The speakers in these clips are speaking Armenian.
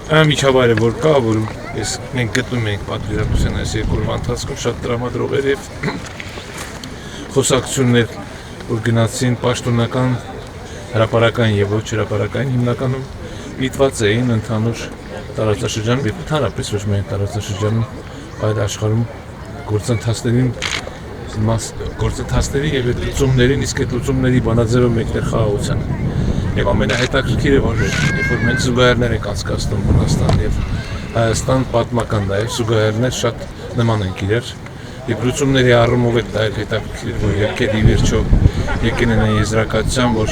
Միջավայրը որ կա, որում մենք գտնում ենք պատվիրատվության այս երկու օրվա ընթացքում շատ տրամադրողներ եւ խոսակցություններ, որ գնացին պաշտոնական, հրապարակային եւ ոչ հրապարակային հիմնականում միտված էին ընդհանուր տարածաշրջանում եւ ընդհանրապես ոչ միայն տարածաշրջանում, այլ աշխարհում գործընթացների եւ լուծումներին, իսկ այդ լուծումների բանաձևը մեկներ խաղաղության։ Եվ ամենահետաքրքիրը, որ երբ որ մենք զուգահեռներ ենք անցկացնում Հունաստան եւ Հայաստան պատմական նաեւ զուգահեռներ շատ նման են իրար եւ լուծումների առումով է դա հետաքրքիր, որ եկել ի վերջո եկել են եզրակացության, որ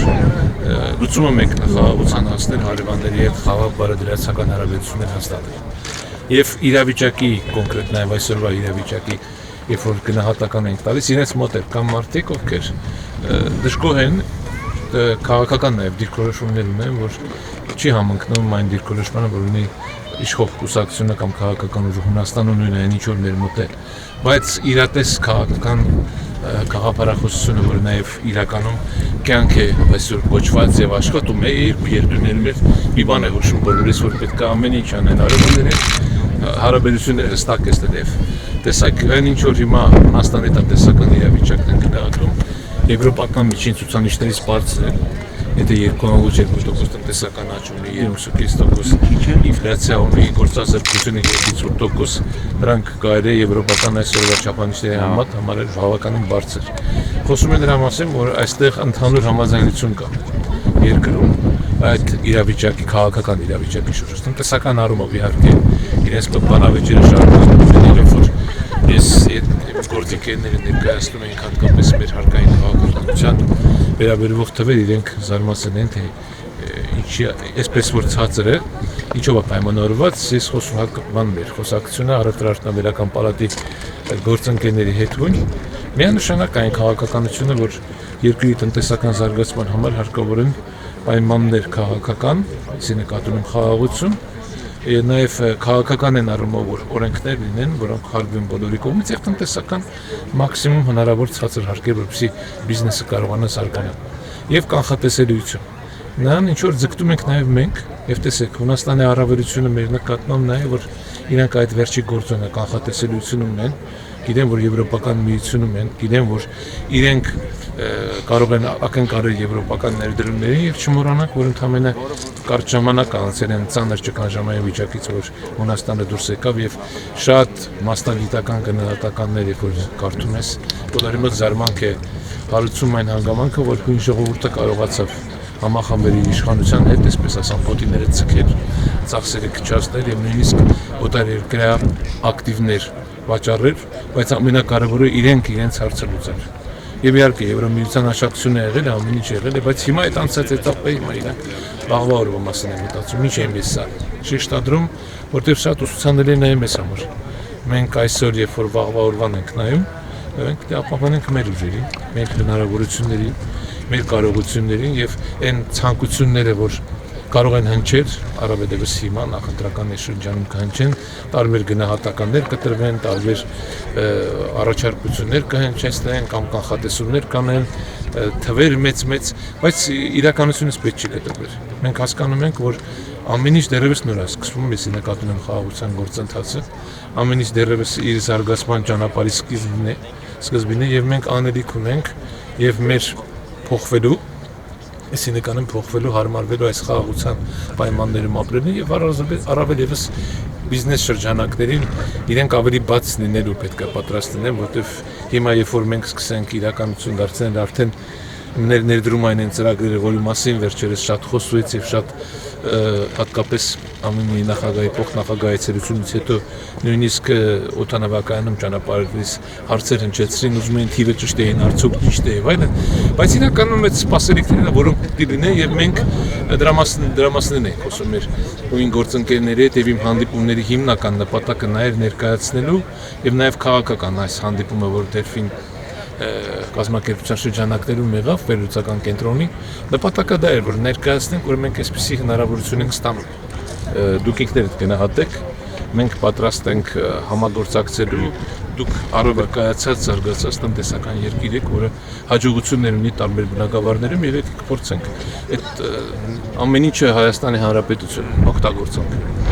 լուծումը մեկն է խաղաղության հասնել հարևանների հետ խաղաղ բարեդրացական հարաբերություններ հաստատել։ Եվ իրավիճակի կոնկրետ նաեւ այսօրվա իրավիճակի երբ որ գնահատական ենք տալիս, իրենց մոտ է կամ մարդիկ, ովքեր դժգոհ են քաղաքական նաև դիրքորոշումներ ունեն, որ չի համընկնում այն դիրքորոշմանը, որ ունի իշխող կուսակցությունը կամ քաղաքական ուժը Հունաստանում նույնն այն ինչ որ մեր մոտ է, բայց իրատես քաղաքական գաղափարախոսությունը, որ նաև իրականում կյանք է այսօր կոչված եւ աշխատում է երկրներում մի բան է հուշում, բոլորիս որ պետք է ամեն ինչ անեն արևելները հարաբերությունները հստակ էստեղ տեսակ այն ինչ որ հիմա Հունաստանի տնտեսական իրավիճակն են գնահատում եվրոպական միջին ցուցանիշներից բարձր է, եթե 2.2% տնտեսական աճ ունի, 3.5% ինֆլյացիա ունի, գործազրկությունը 2.8%, դրանք կարելի է եվրոպական այսօրվա չափանիշների համարել բավականին բարձր։ Խոսում են դրա մասին, որ այստեղ ընդհանուր համաձայնություն կա երկրում այդ իրավիճակի, քաղաքական իրավիճակի շուրջ։ Տնտեսական առումով իհարկե իրենց բանավեճերը շարունակվում են, որ ես գործիքերները ներկայացնում ենք հատկապես մեր հարկային քաղաքականության վերաբերվող թվեր իրենք զարմացել են, թե ինչի այսպես որ ցածր է, ինչով է պայմանավորված, ես խոսում հակման մեր խոսակցությունը առևտրաարտադրական պալատի գործընկերների հետ հույն միանշանակ այն քաղաքականությունը, որ երկրի տնտեսական զարգացման համար հարկավոր են պայմաններ քաղաքական, այսինքն նկատում եմ խաղաղություն, նաև քաղաքական են առումով որ օրենքներ լինեն, որոնք հարգվեն բոլորի կողմից եւ տնտեսական մաքսիմում հնարավոր ցածր հարկեր, որպեսզի բիզնեսը կարողանա զարգանալ եւ կանխատեսելիություն։ Նրան ինչ որ ձգտում ենք նաև մենք եւ տեսեք Հունաստանի առավելությունը մեր նկատմամբ նաեւ որ իրանք այդ վերջի գործոնը կանխատեսելիություն ունեն, գիտեն որ եվրոպական միությունում են, գիտեն որ իրենք կարող են ակնկալել եվրոպական ներդրումներին եւ չմոռանանք որ ընդամենը կարճ ժամանակ անցել են ծանր ճգնաժամային վիճակից որ Հունաստանը դուրս եկավ եւ շատ մասնագիտական գնահատականներ երբ որ կարդում ես բոլորի մոտ զարմանք է հարուցում այն հանգամանքը որ հույն ժողովուրդը կարողացավ համախմբերի իշխանության հետ այսպես ասած պոտիները ցկել ծախսերը քչացնել եւ նույնիսկ օտարերկրյա ակտիվներ վաճառել, բայց ամենակարևորը իրենց հարցը լուծել։ Եվ իհարկե Եվրամիության աշակցությունը եղել է, ամեն ինչ եղել է, բայց հիմա այդ անցած էտապը հիմա իրանք վաղվա օրվա մասին են մտածում, ինչ է մեզ սա։ Շեշտադրում, որտեղ շատ ուսուցանելի է նայում մեզ համար։ Մենք այսօր երբ որ վաղվա օրվան ենք նայում, մենք պետք է ապահովենք մեր ուժերին, մեր հնարավորություններին, մեր կարողություններին եւ այն ցանկությունները, որ կարող են հնչել, առավելևս հիմա նախընտրական շրջանում կհնչեն, տարբեր գնահատականներ կտրվեն, տարբեր առաջարկություններ կհնչեն կամ կանխատեսումներ կանեն, թվեր մեծ, բայց իրականությունից պետք չի կտրվել։ Մենք հասկանում ենք, որ ամեն ինչ դեռևս նոր է սկսվում, ես նկատում եմ խաղաղության գործընթացը, ամեն ինչ դեռևս իր զարգացման ճանապարհի սկզբին է եւ մենք անելիք ունենք եւ մեր փոխվելու Այսինքն փոխվելու հարմարվելու այս խաղաղության պայմաններում ապրելն եւ առավել եւս բիզնես շրջանակներին իրենք ավելի բաց լինելու պետք է պատրաստ լինեն, որովհետեւ հիմա երբ որ մենք սկսենք իրականություն դարձնել արդեն ներդրումային են ծրագրերը, որի մասին վերջերս շատ խոսվեց եւ շատ հատկապես ԱՄՆ-ի նախագահի փոխնախագահացությունից հետո նույնիսկ օտանավակայանում ճանապարհից հարցեր հնչեցրին, ուզում էին թիվը ճիշտ էին, արդյոք ճիշտ է եւ այլն, բայց իրականում այդ սպասելիքները որոնք պետք է լինեն եւ մենք դրա մասին ենք խոսում մեր նույն գործընկերների հետ եւ իմ հանդիպումների հիմնական նպատակը նաեւ ներկայացնելու եւ նաեւ քաղաքական այս հանդիպումը, որ դերֆին կազմակերպության շրջանակներում եղավ վերլուծական կենտրոնի նպատակը դա էր որ ներկայացնենք որ մենք այսպիսի հնարավորություն ենք ստանում դուք ինքներդ գնահատեք մենք պատրաստ ենք համագործակցելու դուք առավելացած զարգացած տնտեսական երկիր եք որը հաջողություններ ունի տարբեր բնակավարներում եւ եկեք փորձենք այդ ամեն ինչը Հայաստանի Հանրապետությունն օգտագործենք